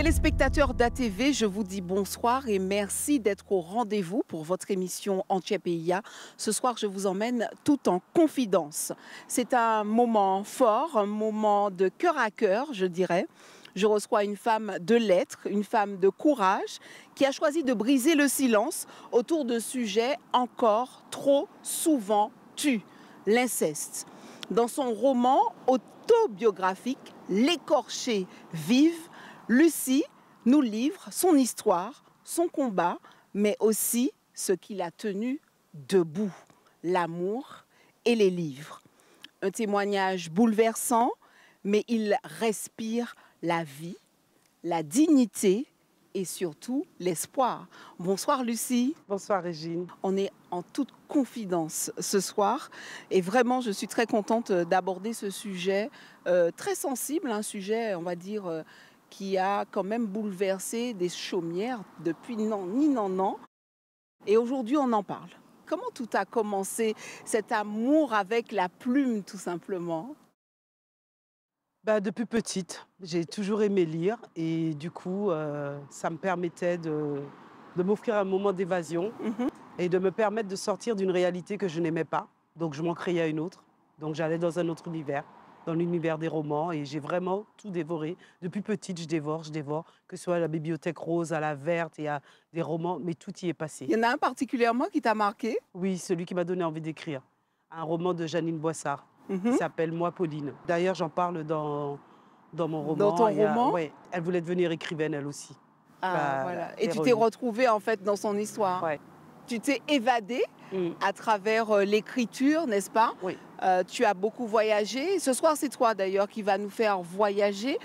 Téléspectateurs d'ATV, je vous dis bonsoir et merci d'être au rendez-vous pour votre émission Antiepeia. Ce soir, je vous emmène tout en confidence. C'est un moment fort, un moment de cœur à cœur, je dirais. Je reçois une femme de lettres, une femme de courage, qui a choisi de briser le silence autour de sujets encore trop souvent tus, l'inceste. Dans son roman autobiographique, L'écorchée vive, Lucie nous livre son histoire, son combat, mais aussi ce qui l'a tenue debout, l'amour et les livres. Un témoignage bouleversant, mais il respire la vie, la dignité et surtout l'espoir. Bonsoir Lucie. Bonsoir Régine. On est en toute confidence ce soir et vraiment je suis très contente d'aborder ce sujet très sensible, un sujet on va dire qui a quand même bouleversé des chaumières depuis non. Et aujourd'hui on en parle. Comment tout a commencé, cet amour avec la plume tout simplement? Depuis petite, j'ai toujours aimé lire et du coup, ça me permettait de m'offrir un moment d'évasion et de me permettre de sortir d'une réalité que je n'aimais pas. Donc je m'en créais une autre. Donc j'allais dans un autre univers, dans l'univers des romans et j'ai vraiment tout dévoré. Depuis petite, je dévore, que ce soit à la Bibliothèque Rose, à la Verte et à des romans, mais tout y est passé. Il y en a un particulièrement qui t'a marqué? Oui, celui qui m'a donné envie d'écrire. Un roman de Jeannine Boissard. Qui s'appelle Moi, Pauline. D'ailleurs, j'en parle dans mon roman. Dans ton roman? Ouais, elle voulait devenir écrivaine, elle aussi. Ah, voilà. Et tu t'es retrouvée en fait dans son histoire. Ouais. Tu t'es évadée à travers l'écriture, n'est-ce pas? Oui. Tu as beaucoup voyagé. Ce soir, c'est toi d'ailleurs qui va nous faire voyager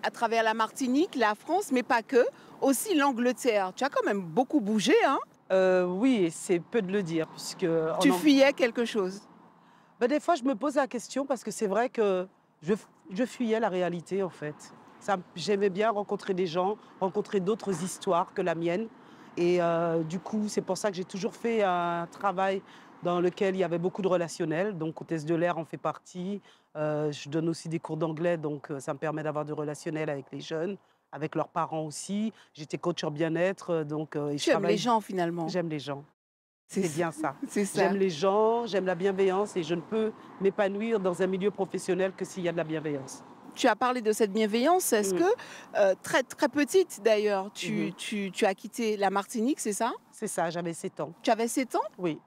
à travers la Martinique, la France, mais pas que, aussi l'Angleterre. Tu as quand même beaucoup bougé, hein? Oui, et c'est peu de le dire, puisque... Tu fuyais quelque chose? Des fois, je me pose la question parce que c'est vrai que je fuyais la réalité, en fait. J'aimais bien rencontrer des gens, rencontrer d'autres histoires que la mienne. Et du coup, c'est pour ça que j'ai toujours fait un travail dans lequel il y avait beaucoup de relationnel. Donc, hôtesse de l'air en fait partie. Je donne aussi des cours d'anglais, donc ça me permet d'avoir du relationnel avec les jeunes, avec leurs parents aussi. J'étais coach en bien-être. Tu aimes les gens, finalement? J'aime les gens. C'est bien ça. C'est ça. J'aime les gens, j'aime la bienveillance et je ne peux m'épanouir dans un milieu professionnel que s'il y a de la bienveillance. Tu as parlé de cette bienveillance. Est-ce que, très, très petite d'ailleurs, tu as quitté la Martinique, c'est ça? C'est ça, j'avais 7 ans. Tu avais 7 ans? Oui.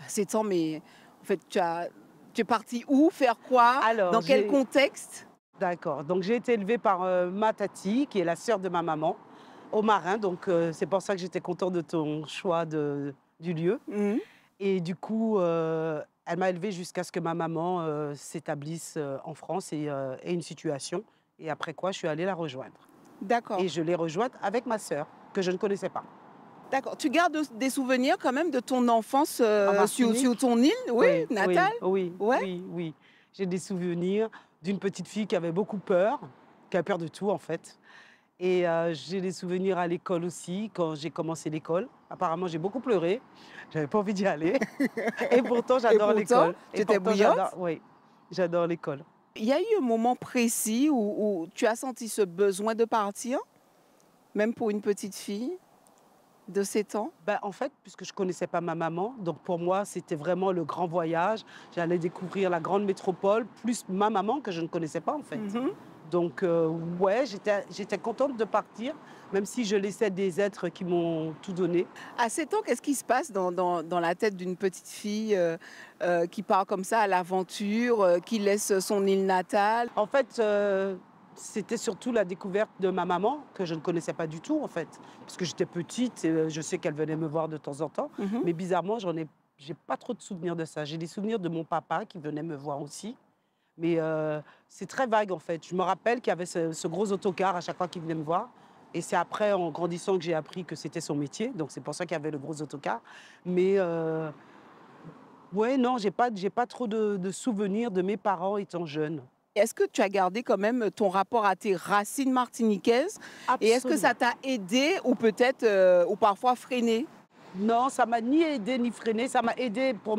7 ans, mais en fait, tu es partie où? Faire quoi? Alors, dans quel contexte? D'accord. Donc, j'ai été élevée par ma tati, qui est la sœur de ma maman, au Marin. Donc, c'est pour ça que j'étais contente de ton choix du lieu. Et du coup, elle m'a élevée jusqu'à ce que ma maman s'établisse en France et ait une situation. Et après quoi, je suis allée la rejoindre. D'accord. Et je l'ai rejointe avec ma sœur, que je ne connaissais pas. D'accord. Tu gardes des souvenirs quand même de ton enfance Martinique? sur ton île, oui, natale? Oui, Ouais. oui. J'ai des souvenirs d'une petite fille qui avait beaucoup peur, qui a peur de tout en fait. Et j'ai des souvenirs à l'école aussi, quand j'ai commencé l'école. Apparemment, j'ai beaucoup pleuré. J'avais pas envie d'y aller. Et pourtant, j'adore l'école. Tu étais bouillante? Oui, j'adore l'école. Il y a eu un moment précis où tu as senti ce besoin de partir, même pour une petite fille de 7 ans? En fait, puisque je ne connaissais pas ma maman, donc pour moi, c'était vraiment le grand voyage. J'allais découvrir la grande métropole, plus ma maman que je ne connaissais pas en fait. Donc, ouais, j'étais contente de partir, même si je laissais des êtres qui m'ont tout donné. À 7 ans, qu'est-ce qui se passe dans la tête d'une petite fille qui part comme ça à l'aventure, qui laisse son île natale? En fait, c'était surtout la découverte de ma maman, que je ne connaissais pas du tout, en fait. Parce que j'étais petite, et je sais qu'elle venait me voir de temps en temps, mais bizarrement, j'ai pas trop de souvenirs de ça. J'ai des souvenirs de mon papa qui venait me voir aussi. Mais c'est très vague en fait. Je me rappelle qu'il y avait ce gros autocar à chaque fois qu'il venait me voir. Et c'est après, en grandissant, que j'ai appris que c'était son métier. Donc c'est pour ça qu'il y avait le gros autocar. Mais ouais, non, j'ai pas trop de souvenirs de mes parents étant jeunes. Est-ce que tu as gardé quand même ton rapport à tes racines martiniquaises? Absolument. Et est-ce que ça t'a aidé ou peut-être ou parfois freiné? Non, ça m'a ni aidé ni freiné. Ça m'a aidé pour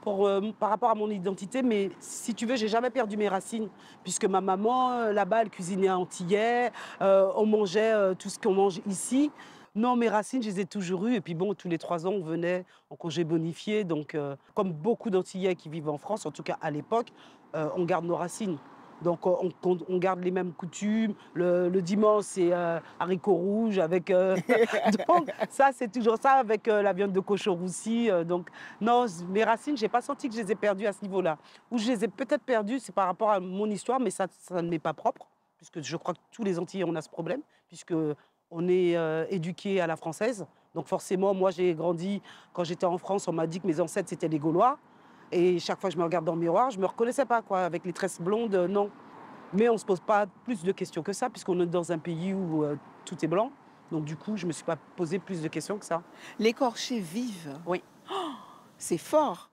par rapport à mon identité, mais si tu veux, j'ai jamais perdu mes racines, puisque ma maman, là-bas, elle cuisinait antillais, on mangeait tout ce qu'on mange ici. Non, mes racines, je les ai toujours eues. Et puis bon, tous les 3 ans, on venait en congé bonifié. Donc, comme beaucoup d'Antillais qui vivent en France, en tout cas à l'époque, on garde nos racines. Donc, on garde les mêmes coutumes. Le dimanche, c'est haricots rouges avec... donc, ça, c'est toujours ça avec la viande de cochon roussi. Donc, non, mes racines, je n'ai pas senti que je les ai perdues à ce niveau-là. Où je les ai peut-être perdues, c'est par rapport à mon histoire, mais ça ne m'est pas propre, puisque je crois que tous les Antillais, on a ce problème, puisque on est éduqué à la française. Donc, forcément, moi, j'ai grandi... Quand j'étais en France, on m'a dit que mes ancêtres, c'était les Gaulois. Et chaque fois que je me regarde dans le miroir, je ne me reconnaissais pas, quoi. Avec les tresses blondes, non. Mais on ne se pose pas plus de questions que ça, puisqu'on est dans un pays où tout est blanc. Donc du coup, je ne me suis pas posé plus de questions que ça. L'écorché vive. Oui. Oh, c'est fort.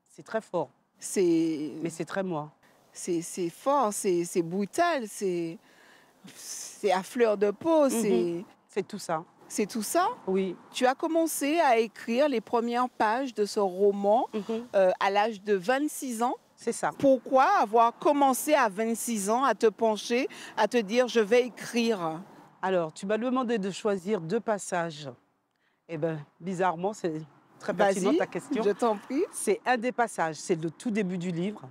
C'est très fort. Mais c'est très moi. C'est fort, c'est brutal, c'est à fleur de peau. C'est tout ça. C'est tout ça? Oui. Tu as commencé à écrire les premières pages de ce roman à l'âge de 26 ans. C'est ça. Pourquoi avoir commencé à 26 ans à te pencher, à te dire je vais écrire? Alors, tu m'as demandé de choisir 2 passages. Eh bien, bizarrement, c'est très pertinent ta question. Je t'en prie. C'est un des passages, c'est le tout début du livre,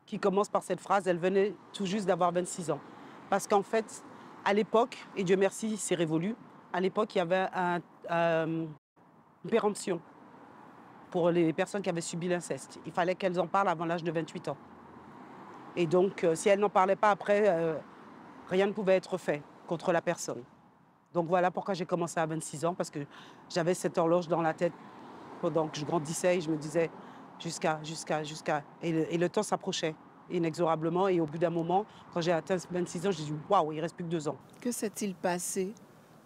qui commence par cette phrase, elle venait tout juste d'avoir 26 ans. Parce qu'en fait, à l'époque, et Dieu merci, c'est révolu, à l'époque, il y avait une péremption pour les personnes qui avaient subi l'inceste. Il fallait qu'elles en parlent avant l'âge de 28 ans. Et donc, si elles n'en parlaient pas après, rien ne pouvait être fait contre la personne. Donc voilà pourquoi j'ai commencé à 26 ans, parce que j'avais cette horloge dans la tête pendant que je grandissais et je me disais jusqu'à... Et le temps s'approchait inexorablement. Et au bout d'un moment, quand j'ai atteint 26 ans, j'ai dit waouh, il ne reste plus que 2 ans. Que s'est-il passé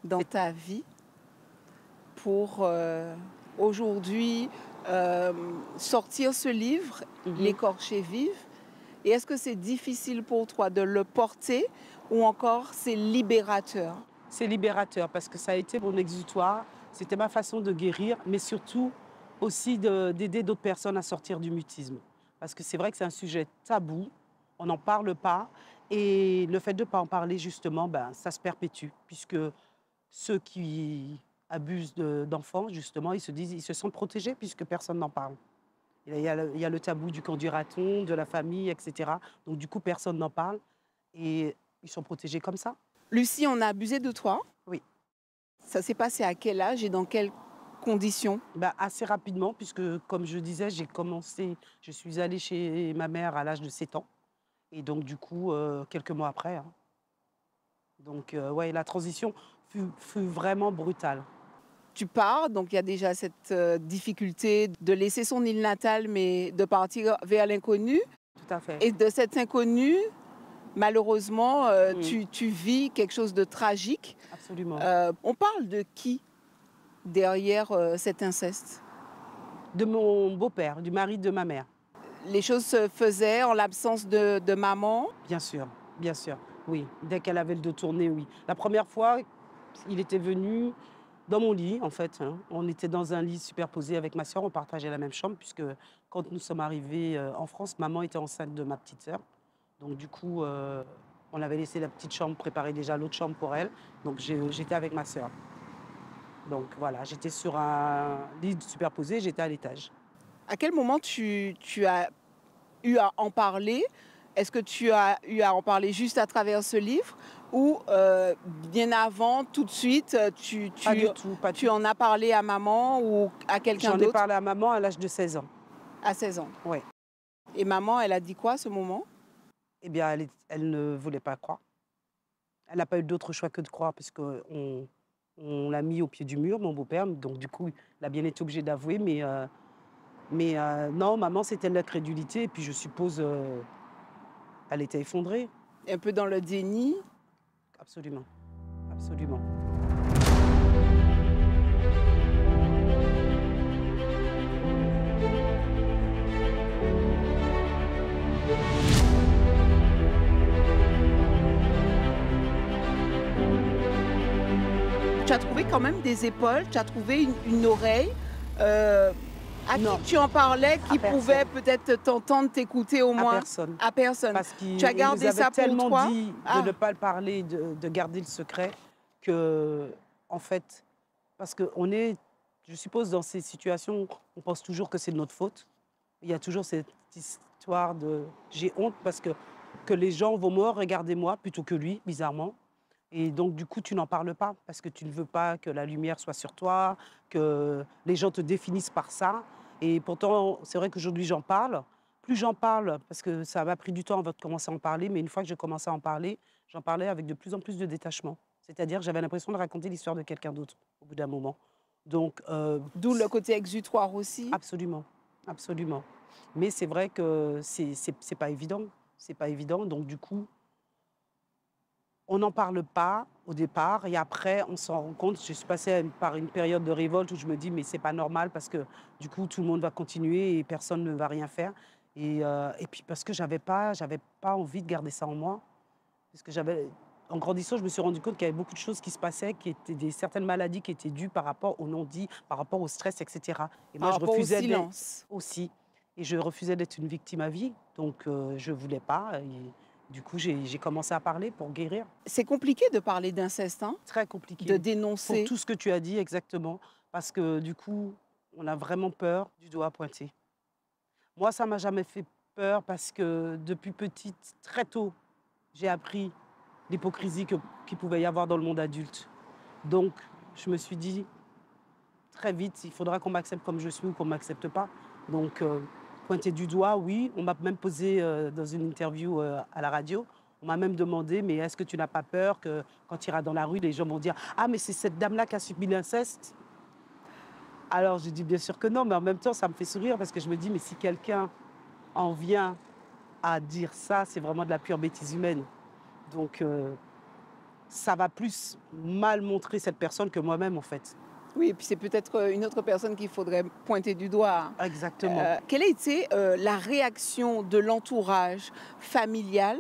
dans ta vie pour aujourd'hui sortir ce livre, L'écorché vive? Et est-ce que c'est difficile pour toi de le porter ou encore c'est libérateur? C'est libérateur parce que ça a été mon exutoire, c'était ma façon de guérir, mais surtout aussi d'aider d'autres personnes à sortir du mutisme. Parce que c'est vrai que c'est un sujet tabou, on n'en parle pas, et le fait de ne pas en parler justement, ça se perpétue, puisque ceux qui abusent d'enfants, justement, ils se sentent protégés puisque personne n'en parle. Il y a le tabou du conduiraton, de la famille, etc. Donc du coup, personne n'en parle et ils sont protégés comme ça. Lucie, on a abusé de toi? Oui. Ça s'est passé à quel âge et dans quelles conditions? Assez rapidement, puisque comme je disais, je suis allée chez ma mère à l'âge de 7 ans. Et donc du coup, quelques mois après. Donc ouais, la transition fut vraiment brutale. Tu pars, donc il y a déjà cette difficulté de laisser son île natale, mais de partir vers l'inconnu. Tout à fait. Et de cet inconnu, malheureusement, tu vis quelque chose de tragique. Absolument. On parle de qui derrière cet inceste? De mon beau-père, du mari de ma mère. Les choses se faisaient en l'absence de maman? Bien sûr, oui. Dès qu'elle avait le dos tourné, oui. La première fois, il était venu dans mon lit, en fait. On était dans un lit superposé avec ma sœur, on partageait la même chambre, puisque quand nous sommes arrivés en France, maman était enceinte de ma petite sœur. Donc du coup, on avait laissé la petite chambre, préparer déjà l'autre chambre pour elle. Donc j'étais avec ma sœur. Donc voilà, j'étais sur un lit superposé, j'étais à l'étage. À quel moment tu as eu à en parler? Est-ce que tu as eu à en parler juste à travers ce livre ou bien avant, tout de suite, Pas du tout. Tu en as parlé à maman ou à quelqu'un d'autre? J'en ai parlé à maman à l'âge de 16 ans. À 16 ans? Oui. Et maman, elle a dit quoi à ce moment? Eh bien, elle ne voulait pas croire. Elle n'a pas eu d'autre choix que de croire, parce qu'on l'a mis au pied du mur, mon beau-père. Donc du coup, il a bien été obligé d'avouer. Mais non, maman, c'était de l'incrédulité. Et puis je suppose, elle était effondrée. Un peu dans le déni? Absolument, absolument. Tu as trouvé quand même des épaules, tu as trouvé une oreille. À Non, qui tu en parlais, à qui pouvait personne. peut-être t'entendre, t'écouter au À moins? personne. À personne. Parce Tu as qu'il nous gardé avait ça pour tellement toi? dit de Ah, ne pas le parler, de garder le secret, que, en fait, parce qu'on est, je suppose, dans ces situations, on pense toujours que c'est de notre faute. Il y a toujours cette histoire de j'ai honte parce que les gens vont me regarder moi plutôt que lui, bizarrement. Et donc, du coup, tu n'en parles pas parce que tu ne veux pas que la lumière soit sur toi, que les gens te définissent par ça. Et pourtant, c'est vrai qu'aujourd'hui, j'en parle. Plus j'en parle, parce que ça m'a pris du temps avant de commencer à en parler, mais une fois que j'ai commencé à en parler, j'en parlais avec de plus en plus de détachement. C'est-à-dire que j'avais l'impression de raconter l'histoire de quelqu'un d'autre au bout d'un moment. Donc, d'où le côté exutoire aussi. absolument, absolument. Mais c'est vrai que c'est pas évident. C'est pas évident. Donc, du coup, on n'en parle pas au départ et après, on s'en rend compte. Je suis passée par une période de révolte où je me dis, mais c'est pas normal parce que du coup, tout le monde va continuer et personne ne va rien faire. Et puis parce que j'avais pas envie de garder ça en moi. Parce que en grandissant, je me suis rendu compte qu'il y avait beaucoup de choses qui se passaient, qui étaient certaines maladies qui étaient dues par rapport au non-dit, par rapport au stress, etc. Et Par moi, je rapport au refusais d'être silence. aussi. Et je refusais d'être une victime à vie. Donc, je voulais pas. Et du coup, j'ai commencé à parler pour guérir. C'est compliqué de parler d'inceste, hein, Très de compliqué pour dénoncer. tout ce que tu as dit exactement, parce que du coup, on a vraiment peur du doigt pointé. Moi, ça m'a jamais fait peur parce que depuis petite, très tôt, j'ai appris l'hypocrisie qu'il pouvait y avoir dans le monde adulte. Donc, je me suis dit très vite, il faudra qu'on m'accepte comme je suis ou qu'on ne m'accepte pas. Donc, pointer du doigt, oui. On m'a même posé dans une interview à la radio, on m'a même demandé, mais est-ce que tu n'as pas peur que quand tu iras dans la rue, les gens vont dire, ah, mais c'est cette dame-là qui a subi l'inceste? Alors, je dis bien sûr que non, mais en même temps, ça me fait sourire parce que je me dis, mais si quelqu'un en vient à dire ça, c'est vraiment de la pure bêtise humaine. Donc, ça va plus mal montrer cette personne que moi-même, en fait. Oui, et puis c'est peut-être une autre personne qu'il faudrait pointer du doigt. Exactement. Quelle a été la réaction de l'entourage familial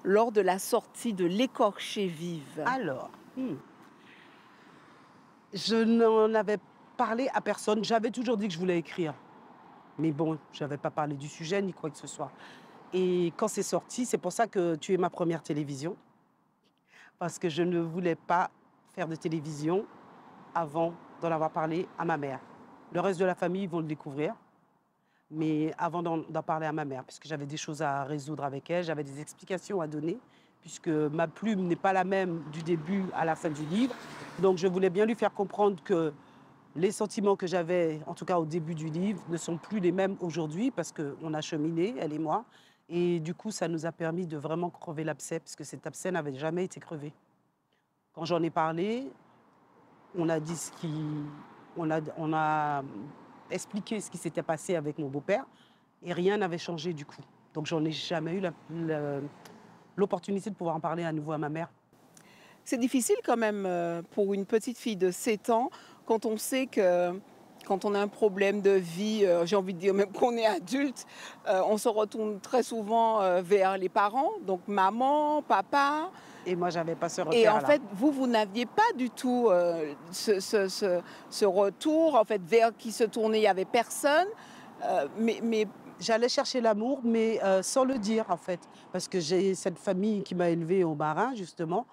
lors de la sortie de L'écorché vive? Alors, je n'en avais parlé à personne. J'avais toujours dit que je voulais écrire. Mais bon, je n'avais pas parlé du sujet ni quoi que ce soit. Et quand c'est sorti, c'est pour ça que tu es ma première télévision. Parce que je ne voulais pas faire de télévision avant d'en avoir parlé à ma mère. Le reste de la famille vont le découvrir, mais avant d'en parler à ma mère, puisque j'avais des choses à résoudre avec elle, j'avais des explications à donner, puisque ma plume n'est pas la même du début à la fin du livre. Donc je voulais bien lui faire comprendre que les sentiments que j'avais, en tout cas au début du livre, ne sont plus les mêmes aujourd'hui, parce qu'on a cheminé, elle et moi. Et du coup, ça nous a permis de vraiment crever l'abcès, parce que cet abcès n'avait jamais été crevé. Quand j'en ai parlé, on a dit on a expliqué ce qui s'était passé avec mon beau-père et rien n'avait changé du coup. Donc j'en ai jamais eu l'opportunité de pouvoir en parler à nouveau à ma mère. C'est difficile quand même pour une petite fille de 7 ans quand on sait que quand on a un problème de vie, j'ai envie de dire même qu'on est adulte, on se retourne très souvent vers les parents, donc maman, papa. Et moi, j'avais pas ce Et en repère-là. fait, vous n'aviez pas du tout ce retour, en fait, vers qui se tourner, il n'y avait personne. Mais J'allais chercher l'amour, mais sans le dire en fait, parce que j'ai cette famille qui m'a élevée au Marin justement.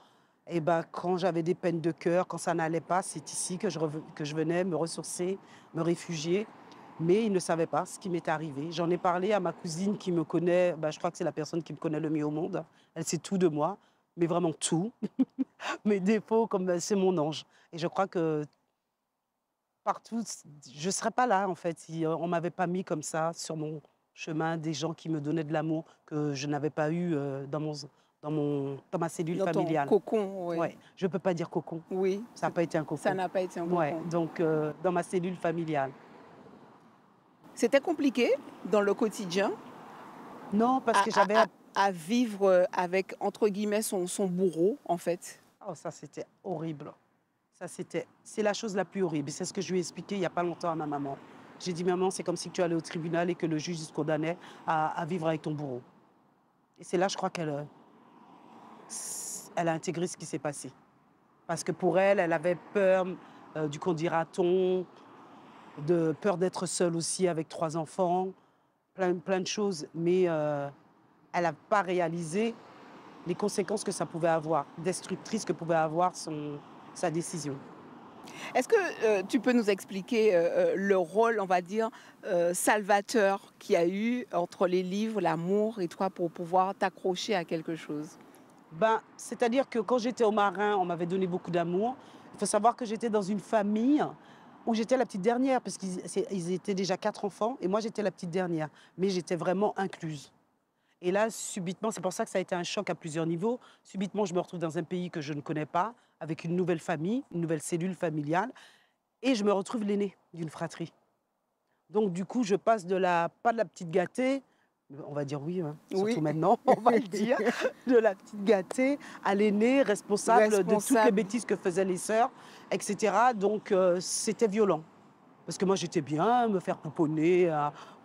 Et ben, quand j'avais des peines de cœur, quand ça n'allait pas, c'est ici que je venais me ressourcer, me réfugier. Mais ils ne savaient pas ce qui m'était arrivé. J'en ai parlé à ma cousine qui me connaît, ben, je crois que c'est la personne qui me connaît le mieux au monde. Elle sait tout de moi, mais vraiment tout. Mes défauts, comme ben, c'est mon ange. Et je crois que partout, je ne serais pas là en fait si on ne m'avait pas mis comme ça sur mon chemin des gens qui me donnaient de l'amour que je n'avais pas eu dans ma cellule dans ton familiale. cocon, oui. Ouais, je peux pas dire cocon. Oui, Ça n'a pas été un ça cocon. n'a pas été un Ouais, cocon. donc dans ma cellule familiale. C'était compliqué dans le quotidien Non, parce à, que à- à- à vivre avec, entre guillemets, son bourreau, en fait. oh, ça c'était horrible. C'est la chose la plus horrible. C'est ce que je lui ai expliqué il n'y a pas longtemps à ma maman. J'ai dit, maman, c'est comme si tu allais au tribunal et que le juge te condamnait à vivre avec ton bourreau. Et c'est là, je crois elle a intégré ce qui s'est passé. Parce que pour elle, elle avait peur du qu'on dira-t-on. de peur d'être seule aussi avec 3 enfants, plein de choses. Mais elle n'a pas réalisé les conséquences que ça pouvait avoir, destructrices que pouvait avoir sa décision. Est-ce que tu peux nous expliquer le rôle, on va dire, salvateur qu'il y a eu entre les livres, l'amour et toi pour pouvoir t'accrocher à quelque chose? Ben, c'est-à-dire que quand j'étais au Marin, on m'avait donné beaucoup d'amour. Il faut savoir que j'étais dans une famille où j'étais la petite dernière, parce qu'ils étaient déjà 4 enfants, et moi j'étais la petite dernière. Mais j'étais vraiment incluse. Et là, subitement, c'est pour ça que ça a été un choc à plusieurs niveaux. Subitement, je me retrouve dans un pays que je ne connais pas, avec une nouvelle famille, une nouvelle cellule familiale, et je me retrouve l'aînée d'une fratrie. Donc du coup, je passe pas de la petite gâtée, on va dire oui, hein, Oui. surtout maintenant, on va le dire, de la petite gâtée à l'aînée, responsable de toutes les bêtises que faisaient les sœurs, etc. Donc c'était violent. Parce que moi, j'étais bien, me faire pouponner,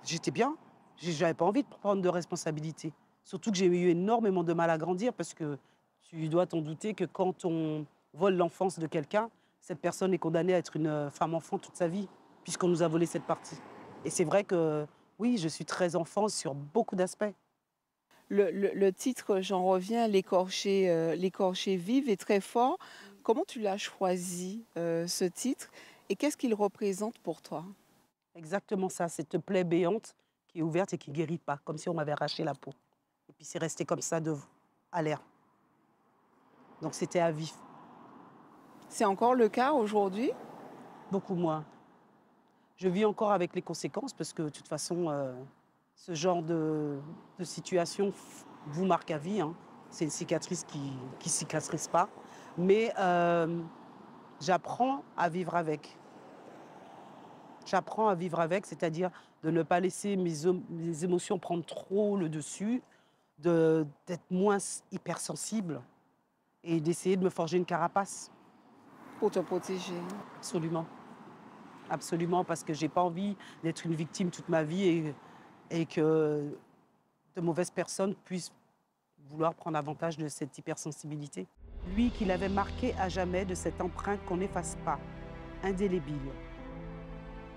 j'étais bien. J'avais pas envie de prendre de responsabilité. Surtout que j'ai eu énormément de mal à grandir, parce que tu dois t'en douter que quand on vole l'enfance de quelqu'un, cette personne est condamnée à être une femme-enfant toute sa vie, puisqu'on nous a volé cette partie. Et c'est vrai que oui, je suis très enfant sur beaucoup d'aspects. Le titre, j'en reviens, l'écorché vive est très fort. Comment tu l'as choisi, ce titre, et qu'est-ce qu'il représente pour toi? Exactement ça, cette plaie béante qui est ouverte et qui ne guérit pas, comme si on m'avait arraché la peau. Et puis c'est resté comme ça à l'air. Donc c'était à vif. C'est encore le cas aujourd'hui? Beaucoup moins. Je vis encore avec les conséquences, parce que de toute façon, ce genre de situation vous marque à vie, hein. C'est une cicatrice qui ne cicatrise pas. Mais j'apprends à vivre avec. J'apprends à vivre avec, c'est-à-dire de ne pas laisser mes émotions prendre trop le dessus, d'être moins hypersensible et d'essayer de me forger une carapace. Pour te protéger. Absolument. Absolument, parce que j'ai pas envie d'être une victime toute ma vie, et que de mauvaises personnes puissent vouloir prendre avantage de cette hypersensibilité. Lui, qui l'avait marqué à jamais de cette empreinte qu'on n'efface pas, indélébile.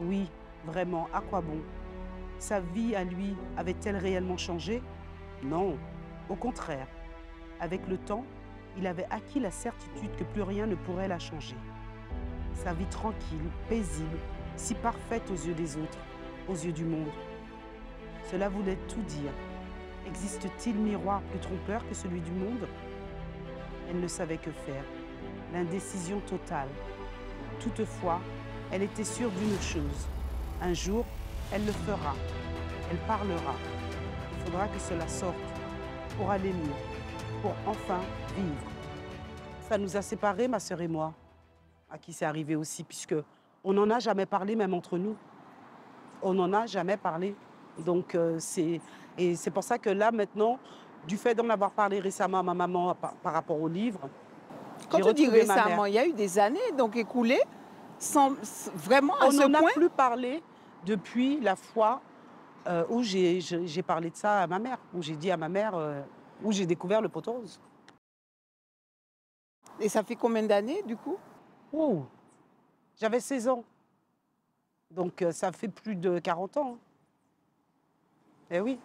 Oui, vraiment, à quoi bon? Sa vie à lui avait-elle réellement changé? Non, au contraire. Avec le temps, il avait acquis la certitude que plus rien ne pourrait la changer. Sa vie tranquille, paisible, si parfaite aux yeux des autres, aux yeux du monde. Cela voulait tout dire. Existe-t-il miroir plus trompeur que celui du monde? Elle ne savait que faire. L'indécision totale. Toutefois, elle était sûre d'une chose. Un jour, elle le fera. Elle parlera. Il faudra que cela sorte pour aller mieux, pour enfin vivre. Ça nous a séparés, ma sœur et moi, à qui c'est arrivé aussi, puisque on n'en a jamais parlé, même entre nous. On n'en a jamais parlé. Donc c'est pour ça que là, maintenant, du fait d'en avoir parlé récemment à ma maman par rapport au livre, quand tu dis récemment, il y a eu des années donc écoulées, sans vraiment à ce point. On n'en a plus parlé depuis la fois où j'ai parlé de ça à ma mère, où j'ai dit à ma mère, où j'ai découvert le pot rose. Et ça fait combien d'années, du coup? Oh, j'avais 16 ans. Donc ça fait plus de 40 ans. Eh oui,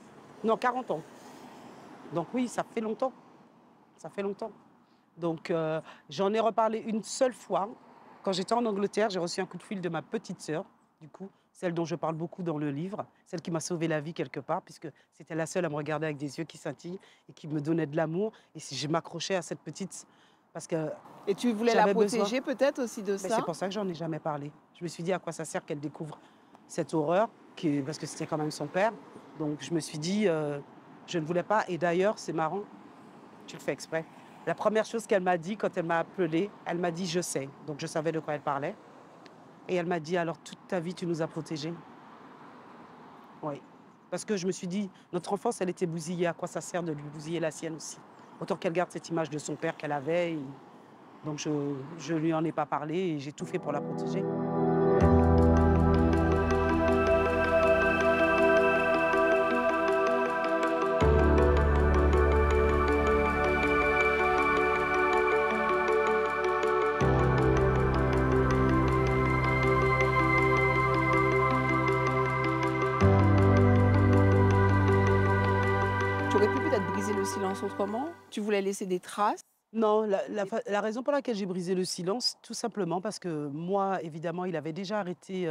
non, 40 ans. Donc oui, ça fait longtemps. Ça fait longtemps. Donc j'en ai reparlé une seule fois. Quand j'étais en Angleterre, j'ai reçu un coup de fil de ma petite sœur, du coup, celle dont je parle beaucoup dans le livre, celle qui m'a sauvé la vie quelque part, puisque c'était la seule à me regarder avec des yeux qui scintillent et qui me donnait de l'amour. Et si je m'accrochais à cette petite... Parce que et tu voulais la protéger peut-être aussi de ça? C'est pour ça que j'en ai jamais parlé. Je me suis dit à quoi ça sert qu'elle découvre cette horreur, parce que c'était quand même son père. Donc je me suis dit, je ne voulais pas. Et d'ailleurs, c'est marrant, tu le fais exprès. La première chose qu'elle m'a dit quand elle m'a appelée, elle m'a dit « je sais ». Donc je savais de quoi elle parlait. Et elle m'a dit « alors toute ta vie, tu nous as protégés ». Oui. Parce que je me suis dit, notre enfance, elle était bousillée. À quoi ça sert de lui bousiller la sienne aussi? Autant qu'elle garde cette image de son père qu'elle avait. Donc je lui en ai pas parlé et j'ai tout fait pour la protéger. silence autrement? Tu voulais laisser des traces? Non, la raison pour laquelle j'ai brisé le silence, tout simplement parce que moi, évidemment, il avait déjà arrêté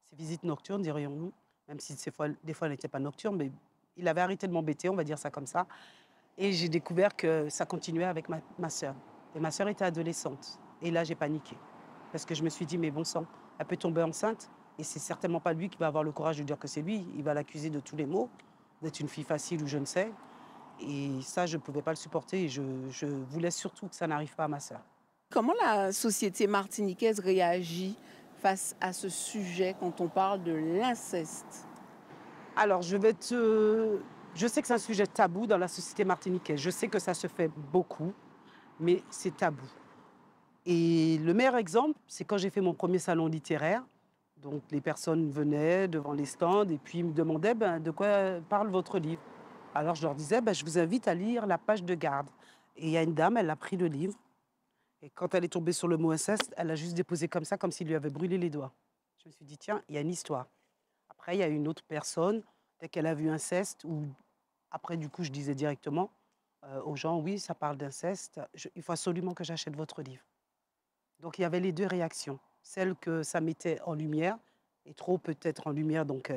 ses visites nocturnes, dirions-nous, même si des fois, elles n'étaient pas nocturnes, mais il avait arrêté de m'embêter, on va dire ça comme ça. Et j'ai découvert que ça continuait avec ma sœur. Et ma sœur était adolescente. Et là, j'ai paniqué. Parce que je me suis dit, mais bon sang, elle peut tomber enceinte. Et c'est certainement pas lui qui va avoir le courage de dire que c'est lui. Il va l'accuser de tous les maux, d'être une fille facile ou je ne sais. Et ça, je ne pouvais pas le supporter. Et je voulais surtout que ça n'arrive pas à ma sœur. Comment la société martiniquaise réagit face à ce sujet quand on parle de l'inceste? Alors, je sais que c'est un sujet tabou dans la société martiniquaise. Je sais que ça se fait beaucoup, mais c'est tabou. Et le meilleur exemple, c'est quand j'ai fait mon premier salon littéraire. Donc, les personnes venaient devant les stands et puis me demandaient de quoi parle votre livre. Alors, je leur disais, je vous invite à lire la page de garde. Et il y a une dame, elle a pris le livre. Et quand elle est tombée sur le mot inceste, elle a juste déposé comme ça, comme s'il lui avait brûlé les doigts. Je me suis dit, tiens, il y a une histoire. Après, il y a une autre personne, dès qu'elle a vu inceste, ou après, du coup, je disais directement aux gens, oui, ça parle d'inceste, il faut absolument que j'achète votre livre. Donc, il y avait les deux réactions. Celle que ça mettait en lumière, et trop peut-être en lumière, donc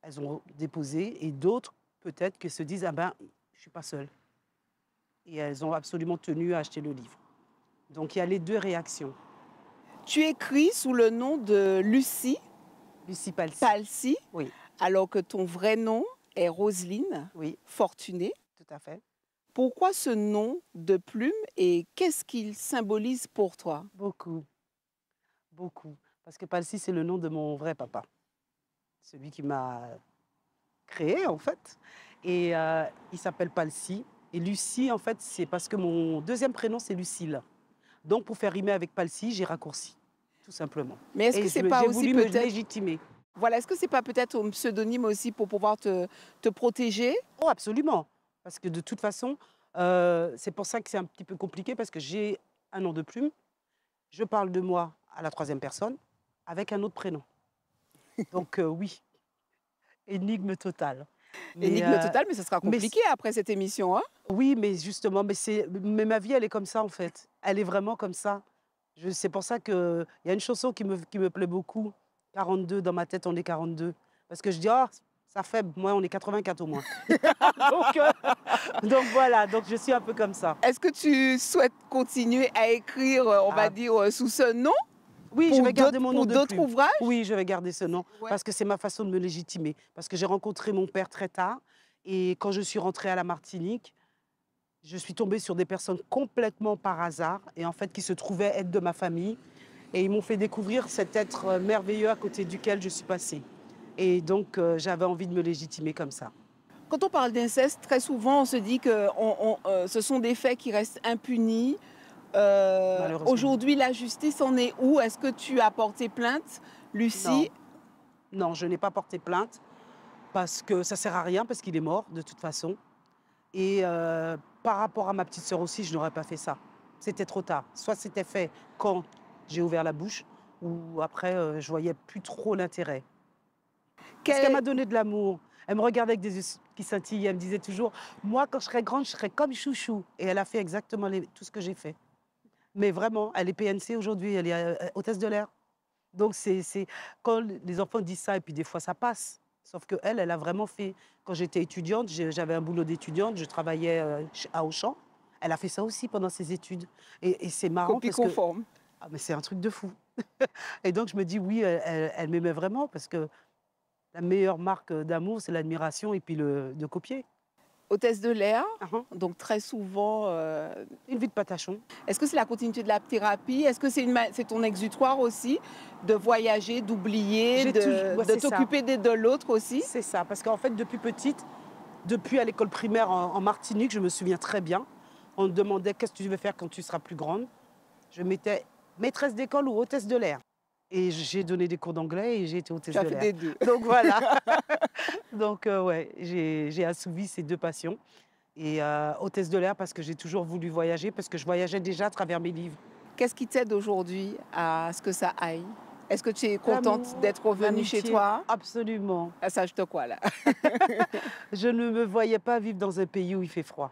elles ont déposé, et d'autres, peut-être, qui se disent, ah ben, je ne suis pas seule. Et elles ont absolument tenu à acheter le livre. Donc, il y a les deux réactions. Tu écris sous le nom de Lucie Lucie Palsy. Palsy, Oui, alors que ton vrai nom est Roselyne oui, Fortuné. tout à fait. Pourquoi ce nom de plume et qu'est-ce qu'il symbolise pour toi? Beaucoup, beaucoup. Parce que Palsy, c'est le nom de mon vrai papa. Celui qui m'a créé, en fait. Et il s'appelle Palsy. Et Lucie, en fait, c'est parce que mon deuxième prénom, c'est Lucille. Donc, pour faire rimer avec Palsy, j'ai raccourci, tout simplement. Mais est-ce Et que c'est pas j'ai aussi voulu me peut-être, légitimer. voilà, est-ce que c'est pas peut-être un pseudonyme aussi pour pouvoir te protéger? Oh, absolument. Parce que de toute façon, c'est pour ça que c'est un petit peu compliqué, parce que j'ai un nom de plume. Je parle de moi à la troisième personne avec un autre prénom. Donc, oui, énigme totale. Mais, Énigme totale, mais ce sera mais compliqué après cette émission, hein? oui, mais justement, mais ma vie, elle est comme ça, en fait. Elle est vraiment comme ça. C'est pour ça qu'il y a une chanson qui me plaît beaucoup. 42, dans ma tête, on est 42. Parce que je dis, oh, ça fait, moi, on est 84 au moins. donc, donc voilà, donc je suis un peu comme ça. Est-ce que tu souhaites continuer à écrire, on va Ah, dire, sous ce nom oui, je vais garder mon nom pour de d'autres plume. ouvrages? Oui, je vais garder ce nom Ouais. parce que c'est ma façon de me légitimer. Parce que j'ai rencontré mon père très tard et quand je suis rentrée à la Martinique, je suis tombée sur des personnes complètement par hasard et en fait qui se trouvaient être de ma famille et ils m'ont fait découvrir cet être merveilleux à côté duquel je suis passée. Et donc j'avais envie de me légitimer comme ça. Quand on parle d'inceste, très souvent, on se dit que ce sont des faits qui restent impunis. Malheureusement. Aujourd'hui, la justice en est où? Est-ce que tu as porté plainte, Non, Lucie? non, je n'ai pas porté plainte parce que ça sert à rien parce qu'il est mort de toute façon. Et par rapport à ma petite sœur aussi, je n'aurais pas fait ça. C'était trop tard. Soit c'était fait quand j'ai ouvert la bouche, ou après, je voyais plus trop l'intérêt. Parce qu'elle Quel- m'a donné de l'amour. Elle me regardait avec des yeux qui scintillent. Elle me disait toujours, moi, quand je serai grande, je serai comme Chouchou. Et elle a fait exactement tout ce que j'ai fait. Mais vraiment, elle est PNC aujourd'hui, elle est hôtesse de l'air. Donc, quand les enfants disent ça, et puis des fois, ça passe. Sauf qu'elle, elle a vraiment fait. Quand j'étais étudiante, j'avais un boulot d'étudiante, je travaillais à Auchan. Elle a fait ça aussi pendant ses études. Et c'est marrant Copie parce que. conforme. Ah, mais c'est un truc de fou. Et donc, je me dis, oui, elle m'aimait vraiment parce que la meilleure marque d'amour, c'est l'admiration et puis de copier. Hôtesse de l'air, Uhum. donc très souvent. Une vie de patachon. Est-ce que c'est la continuité de la thérapie? Est-ce que c'est ton exutoire aussi de voyager, d'oublier, Ouais, de c'est ça. t'occuper de l'autre aussi? C'est ça. Parce qu'en fait, depuis petite, depuis à l'école primaire en Martinique, je me souviens très bien, on me demandait qu'est-ce que tu veux faire quand tu seras plus grande. Je mettais maîtresse d'école ou hôtesse de l'air. Et j'ai donné des cours d'anglais et j'ai été hôtesse Tu as de fait l'air. des deux. Donc voilà. Donc ouais, j'ai assouvi ces deux passions. Et hôtesse de l'air parce que j'ai toujours voulu voyager, parce que je voyageais déjà à travers mes livres. Qu'est-ce qui t'aide aujourd'hui à ce que ça aille? Est-ce que tu es contente L'amour, d'être revenue chez l'amitié, toi? absolument. Ah, ça, je te crois là. Je ne me voyais pas vivre dans un pays où il fait froid.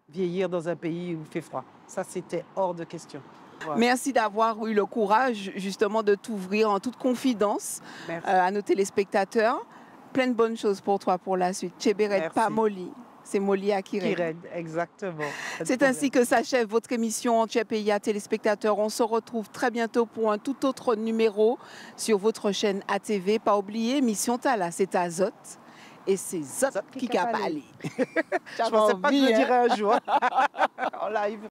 Vieillir dans un pays où il fait froid. Ça, c'était hors de question. Voilà. Merci d'avoir eu le courage justement de t'ouvrir en toute confidence Merci. à nos téléspectateurs. Plein de bonnes choses pour toi pour la suite. Cheberet, Merci. pas Molly. C'est Molly Akired. Kired, exactement. Pas de C'est problème. ainsi que s'achève votre émission Antiepeya téléspectateurs. On se retrouve très bientôt pour un tout autre numéro sur votre chaîne ATV. Pas oublier, Mission Tala, c'est à Zot. Et c'est Zot Zot qui qui a a parlé. Je ne pensais pas que je le dirais un jour. En live.